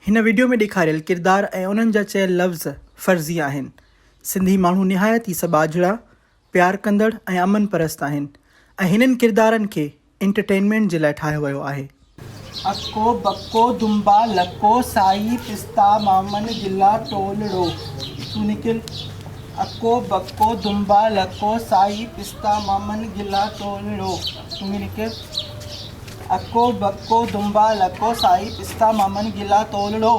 हिन वीडियो में ॾेखारियल किरदार ऐं उन्हनि जा चयल लफ़्ज़ फ़र्ज़ी आहिनि। सिंधी माण्हू निहायत ई सबाझड़ा, प्यार कंदड़ ऐं अमन परस्त आहिनि ऐं हिननि किरदारनि खे एंटरटेनमेंट जे लाइ ठाहियो वियो आहे। अको बको दुंबा लको साई पिस्ता मामन गिला टोलड़ो तू निकिल। अको बको दुंबा लको साई पिस्ता मामन गिला टोलड़ो तू निकिल। अको बको दुंबा लको साई पिस्ता मामन गिला तोलड़ो।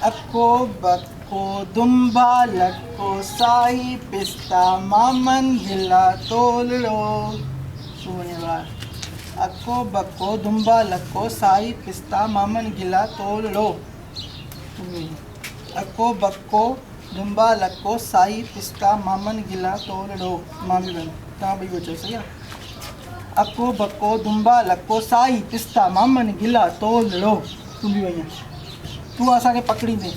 अको बको दुंबा लको साई पिस्ता मामन गिला तोलड़ो। अको बको दुंबा लको साई पिस्ता मामन गिला तोलड़ो। अको बको दुंबा लको साई पिस्ता मामन गिला तोलड़ो। मामी बहन तव्हां ॿई बचो सही आहे। अको बको दुंबा लको साई पिस्ता मामन गिला तोलड़ो। तूं बि वई तूं असांखे पकड़ींदे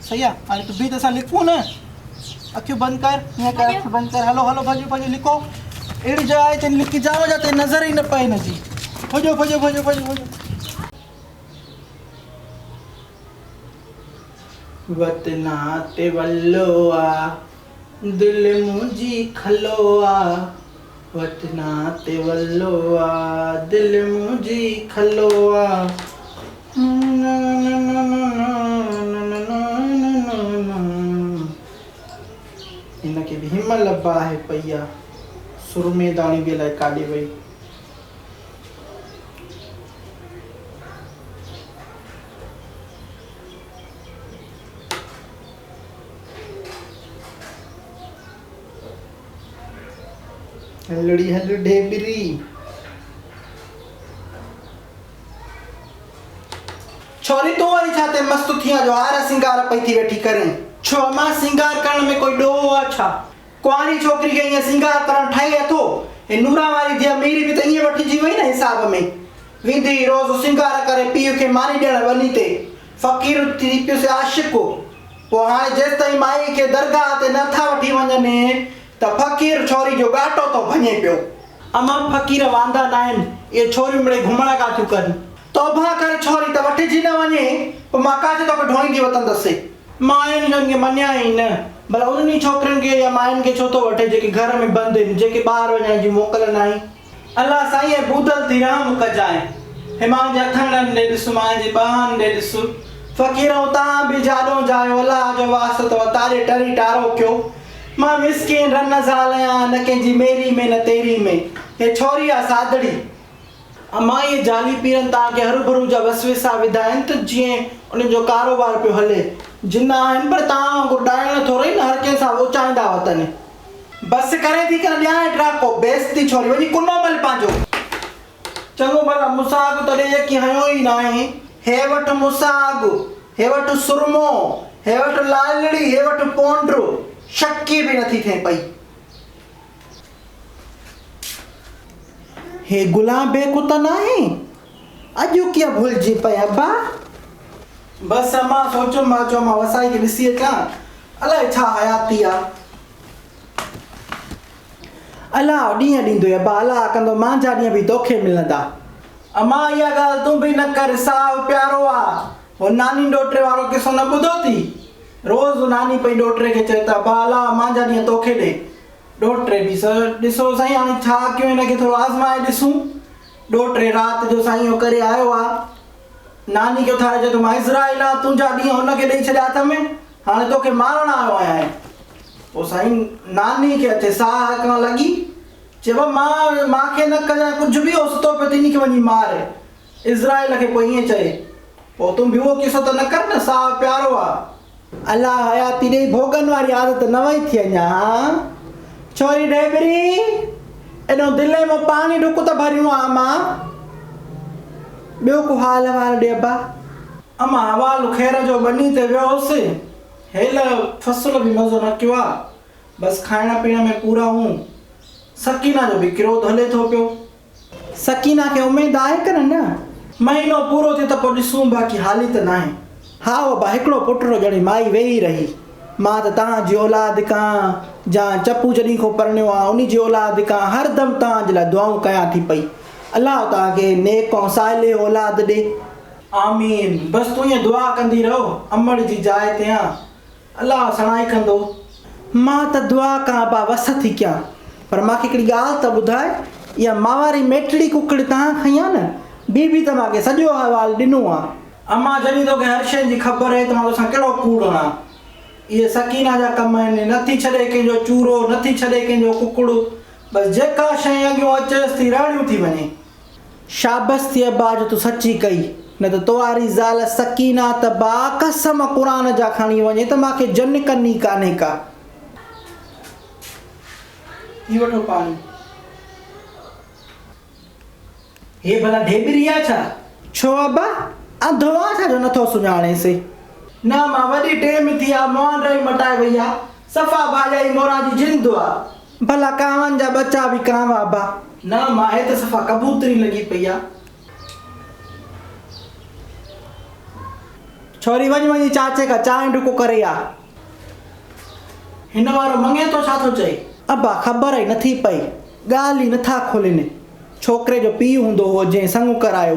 सही आहे। हाणे तूं बि त असां लिखूं न। अखियूं बंदि कर, हीअं कर, अखियूं बंदि कर। हलो हलो भॼो भॼो लिखो। अहिड़ी जॻह ते लिखी जाओ जाते नज़र ई न पए हिनजी। भॼो भॼो भॼो भॼो भॼो। वतना ते वल्लो आ दिल मुंहिंजी खलो आ। वतना ते वल्लो आ दिल मुंहिंजी खलो आ। हिनखे बि हिमल बाहि पई आहे। सुरमेदानी बि अलाए काॾे वई। हलड़ी हल ढेबरी। छोरी तूं वरी छा ते मस्त थी जो हार सिंगार पई थी वेठी करें। छो मां सिंगार करण में कोई ॾोह आहे छा? कुंवारी छोकिरी खे ईअं सिंगार करण ठही अथो। हे नूरा वारी धीअ मेरी बि त ईअं वठिजी वई न हिसाब में। वेंदी रोज़ सिंगार करे पीउ खे मानी ॾियण वञी ते फ़क़ीर थी पियोसि आशिक़। पोइ हाणे जेसि ताईं माई खे दरगाह ते नथा वठी वञनि त फ़क़ीर छोरी जो ॻाटो थो भञे पियो। अमा फ़क़ीर वांदा न आहिनि। इहे छोरियूं मिड़े घुमण का थियूं कनि। तौबा करे छोरी त वठिजी न वञे। पोइ मां काथे तोखे ढोईंदी वतंदसि। मायुनि जन खे मञिया ई न। भला उन्हनि छोकिरियुनि खे या मायुनि खे छो थो वठे जेके घर में बंदि आहिनि, जेके ॿाहिरि वञण जी मोकल न आहे। अलाह साईं ॿुधल थी रहम कजांइ। हे मुंहिंजे हथनि ॾे ॾिस, मुंहिंजे ॿाहनि ॾे ॾिस। फ़क़ीर तव्हां बि जाॾो जायो अलाह जो वास्तो अथव तारे टरी टारो कयो। मां मिसकिन रन ज़ाल आहियां न कंहिंजी मेरी में न तेरी में। हे छोरी आहे सादड़ी। अमां इहे जाली पीरनि तव्हांखे हरू भरू जा वसवेसा विधा आहिनि त जीअं उन्हनि जो कारोबार पियो हले। जिन आहिनि पर तव्हां वांगुरु ॾाइण थोरी न हर कंहिंसां उचाईंदा वतन। बसि करे थी कर ॾियां ड्राको बेइज़ती छोरी वञी कुनो मल पंहिंजो। चङो भला मुसाग तॾहिं यकी हयो ई न आहे। हे वटि मुसाग, हे वटि सुरमो, हे वटि लालड़ी, हे वटि पोंड्रो। शकी बि नथी थिए पई। हे गुलाब बेको त न आहे। अॼु कीअं भुलिजी पिया बा। बसि मां सोचियो मां चयो मां वसाई खे ॾिसी अचां। अलाए छा हयाती आहे। अलाह ॾींहं ॾींदो आहे बा। अलाह कंदो मुंहिंजा ॾींहं बि तोखे मिलंदा। अमां इहा ॻाल्हि तूं बि न कर। साहु प्यारो आहे। हो नानी ॾोटरे वारो किसो न ॿुधो थी। रोज़ नानी पई ॾोटरे खे चए त बा अलाह मुंहिंजा ॾींहं तोखे ॾे। ॾोटरे बि ॾिसो साईं हाणे छा कयूं हिनखे थोरो आज़माए ॾिसूं। ॾोटरे राति जो साईं इहो करे आयो आहे। नानी खे उथारे चए थो मां इज़राइल आहे तुंहिंजा ॾींहं हुनखे ॾेई छॾिया हथ में। हाणे तोखे मारण आयो आहियां। पोइ साईं नानी खे अचे साह करणु लॻी। चइबो मूंखे न कजांइ कुझु बि होसि तो पियो तिनी खे वञी मार। इज़राइल खे पोइ ईअं चए पोइ तूं बि उहो किसो त न कर न। साह प्यारो आहे। अलाह हयाती ॾेई भोगन वारी आदत न वई थी अञा। छोरी ढेबरी एॾो दिलि में पाणी ढुक त भरियूं आहे मां। ॿियो को हाल अहिवाल ॾे अबा। अमां हवालु ख़ैर जो बनी ते वियोसि। हेल फसल बि मज़ो न कयो आहे। बसि खाइण पीअण में पूरा हूं। सकीना जो बि क्रोध हले थो पियो। सकीना खे उमेद आहे कर न। महीनो पूरो थिए त पोइ ॾिसूं बाक़ी हाली त न आहे। हा बाबा हिकिड़ो पुटु ॼणी माई वेही रही। मां त तव्हांजी औलाद खां जा चपू जॾहिं खां परिणियो आहे उन जी औलाद खां हरदम तव्हांजे लाइ दुआऊं कयां थी पई। अलाह तव्हांखे नेक ऐं साले औलाद ॾे। आमीन। बस तू ये दुआ कंदी रहो अमड़ जी जाए ते अल्लाह सणाई कंदो। मां त दुआ करा बा वस थी क्या पर मांखे हिकिड़ी ॻाल्हि त ॿुधाए, इहा मावारी मेटड़ी कुकड़ तव्हां खई आहे न, बीबी त मूंखे सॼो अहवाल ॾिनो आहे। अम्मा जॾहिं तोखे हर शइ जी ख़बर आहे त मां तोसां कहिड़ो कूड़ हणा। इहे सकीना जा कम आहिनि, नथी छॾे कंहिंजो चूरो, नथी छॾे कंहिंजो कुकड़ू, बसि जेका शइ अॻियां अचेसि थी रड़ियूं थी वञे। शाबस थी अब्बा जो तूं सची कई, न त तोवारी ज़ाल सकीना त बा कसम क़ुरान जा खणी वञे त मूंखे जन कनी कान्हे का। ही वठो पाणी। हे भला ढेबरी आहे छा? छो अब्बा अंधो आहे छा जो नथो सुञाणेसि? न मां वॾी टेम थी आहे, मोहन रही मटाए वई आहे, सफ़ा भाॼाई मोरा जी जिंद आहे। भला कांवनि जा बच्चा बि कांवा अब्बा। न मां हे त सफ़ा कबूतरी लॻी पई आहे। छोरी वञ वञी चाचे का चांहि ढुको करे आ। हिन वारो मंगे तो छा थो चए? अब्बा ख़बर ई नथी पई, ॻाल्हि ई नथा खोलिनि। छोकिरे जो पीउ हूंदो हो जंहिं संग करायो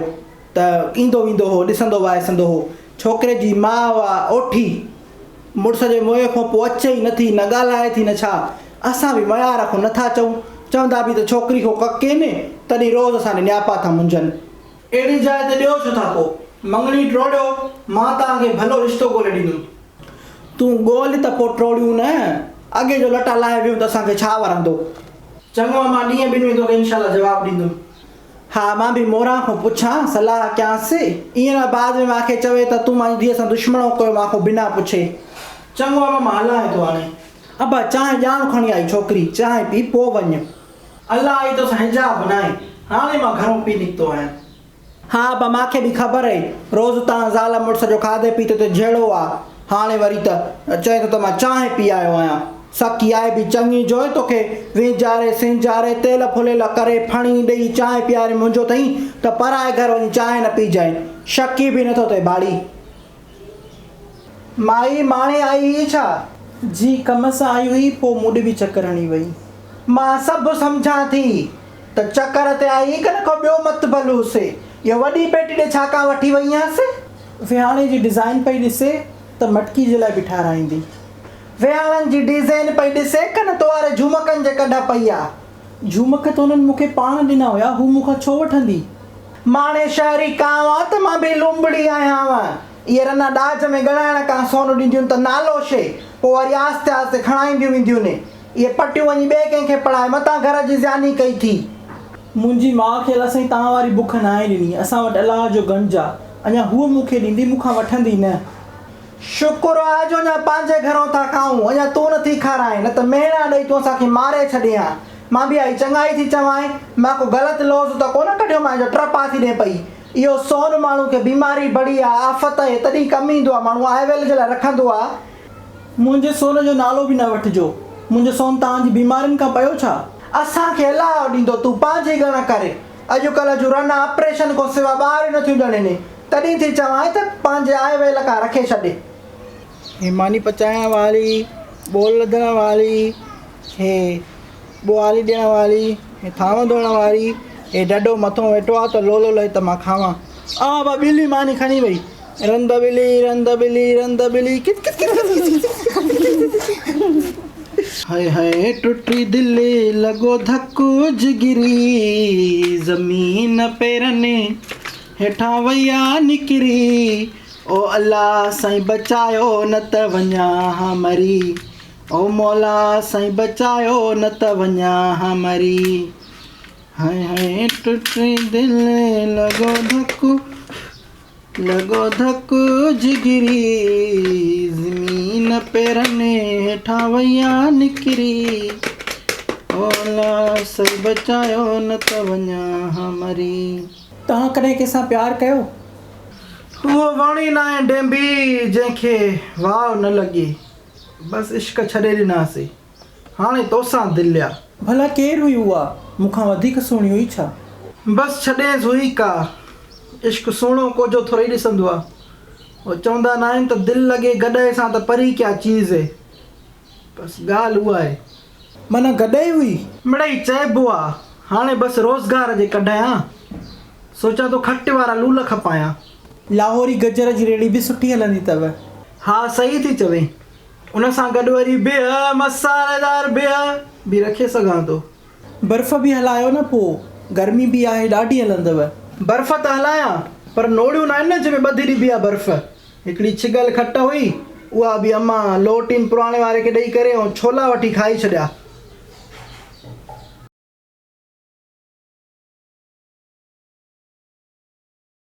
त ईंदो वेंदो हो, ॾिसंदो वाइसंदो हो। छोकिरे जी माउ आहे ओठी, मुड़ुस जे मुंहं खां पोइ अचे ई नथी, न ॻाल्हाए थी न छा। असां बि मयार खां नथा चऊं, चवंदा बि त छोकिरी खां कके न, तॾहिं रोज़ असांजे न्यापा था मुंझनि। अहिड़ी जाइ ते ॾियो छो था पोइ? मंगणी टोड़ियो, मां तव्हांखे भलो रिश्तो ॻोल्हे ॾींदुमि। तूं ॻोल्ह त पोइ टोड़ियूं न, अॻे जो लटा लाहे वियूं त असांखे छा वरंदो। चङो मां ॾींहं ॿिनि में तोखे इनशाला जवाबु ॾींदुमि। हा मां बि मोरा खां पुछां, सलाह कयांसि, ईअं न बाद में मूंखे चवे त तूं मुंहिंजी धीअ सां दुश्मणो कयो मूंखां बिना पुछे। चङो अम्मा मां हलां थो हाणे। अब्बा चांहि ॼाण खणी आई छोकिरी, चांहि पी पोइ वञ। अलाह ई तोसां हिजाब बनाए, हाणे मां घरों पी निकितो आहियां। हा अब्बा मूंखे बि ख़बर आहे, रोज़ तव्हां ज़ाल मुड़ुस जो खाधे पीते ते जहिड़ो आहे। हाणे वरी त चए थो त मां चांहि पी आयो आहियां। सकी आहे बि चङी जो तोखे विंजारे सिंजारे तेल फुलेल करे फणी ॾेई चांहि पीआरे मुंहिंजो अथई त पराए घर वञी चांहि न पीजांइ, शकी बि नथो थिए भाड़ी। माई माणे आई हुई छा? जी कम सां आई हुई, पोइ मूं बि चकर हणी वई। मां सभु सम्झां थी त चकर ते आई कन को ॿियो मतबल हुसे। इहो वॾी पेटी ॾे छाकाणि वठी वई आहियां? विहाणे जी डिज़ाइन पई ॾिसे त मटकी जे लाइ बि ठाराईंदी। विहाणनि जी डिज़ाइन पई ॾिसे कन तो वारे झुमकनि जे कढ पई आहे। झुमक त हुननि मूंखे पाण ॾिना हुया, हू मूंखां छो वठंदी? माणे शहरी कांव त मां बि लुंबड़ी आहियां। इहे रना ॾाज में ॻणाइण खां सोन ॾींदियूं त नालो छे, पोइ वरी आस्ते आस्ते खणाईंदियूं वेंदियूं न। इहे पटियूं वञी ॿिए कंहिंखे पढ़ाए, मतां घर जी ज़ियानी कई थी। मुंहिंजी माउ खे असां तव्हां वारी बुख न आहे ॾिनी, असां वटि अलाह जो गंज आहे, अञा हूअ मूंखे ॾींदी, मूंखां वठंदी न। शुक्र आहे जो अञा पंहिंजे घरों था खाऊं, अञा तूं नथी खाराए, न त मेणा ॾेई तूं असांखे मारे छॾे हा। मां बि आई चङाई थी चवां, मां को ग़लति लोज़ त कोन कढियो, मां जो ट्रपा थी ॾे पई। इहो सोन माण्हू खे बीमारी बड़ी आहे, आफ़त आहे, तॾहिं कमु ईंदो आहे, माण्हू आयवेल जे लाइ रखंदो आहे। मुंहिंजे सोन जो नालो बि न वठिजो, मुंहिंजो सोन तव्हांजी बीमारियुनि खां पियो छा? असांखे अलाह ॾींदो, तूं पंहिंजी ॻण करे। अॼुकल्ह जूं रना ऑपरेशन खां सवाइ ॿाहिरि नथियूं ॼणनि, तॾहिं थी चवां त पंहिंजे आयवेल खां रखे छॾे। हे मानी पचाइण वारी, बोल लधण वारी, हे बुआली ॾियण वारी, हे थांव धोइण वारी, हे डॾो मथो वेठो आहे त लोलो लहे त मां खावां। बा ॿिली मानी खणी वई, रंध ॿिली रंध ॿिली रंध ॿिली किच किच किच। हाय हाय टुटी दिलि लॻो धक जिगरी, ज़मीन पेरनि हेठां वया निकिरी। ओ अल्लाह साईं बचायो न त वञा हा मरी, ओ मौला साईं बचायो न त वञा हा मरी। हाय हाय टुटी दिलि लॻो धक जिगरी, ज़मीन पेरनि हेठां वया निकिरी। ओ अल्लाह साईं बचायो न त वञा हा मरी। तव्हां कॾहिं कंहिंसां प्यारु कयो? उहो वणी न आहे डेंबी जंहिंखे वाव न लॻे, बसि इश्क छॾे ॾिनासीं, हाणे तोसां दिलि आहे। भला केरु हुई उहा, मूंखां वधीक सुहिणी हुई छा? बसि छॾेसि हुई का, इश्क सुहिणो कोजो थोरी ॾिसंदो आहे। उहो चवंदा न आहिनि त दिलि लॻे गॾे सां त परी क्या चीज़ है, बसि ॻाल्हि उहा आहे। माना गॾे हुई? मिड़ई चइबो आहे। हाणे बसि रोज़गार जे कढायां, सोचां थो खट वारा लूल खपायां। लाहौरी गजर जी रेड़ी बि सुठी हलंदी अथव। हा सही थी चवे, उन सां गॾु वरी बिह मसालेदार बिह बि रखे सघां थो। बर्फ़ बि हलायो न, पोइ गर्मी बि आहे ॾाढी हलंदव। बर्फ़ त हलायां, पर नोड़ियूं न आहिनि न जंहिंमें ॿधी ॾिबी आहे बर्फ़। हिकिड़ी छिगल खट हुई, उहा बि अम्मा लोटिन पुराणे वारे खे ॾेई करे ऐं छोला वठी खाई छॾिया।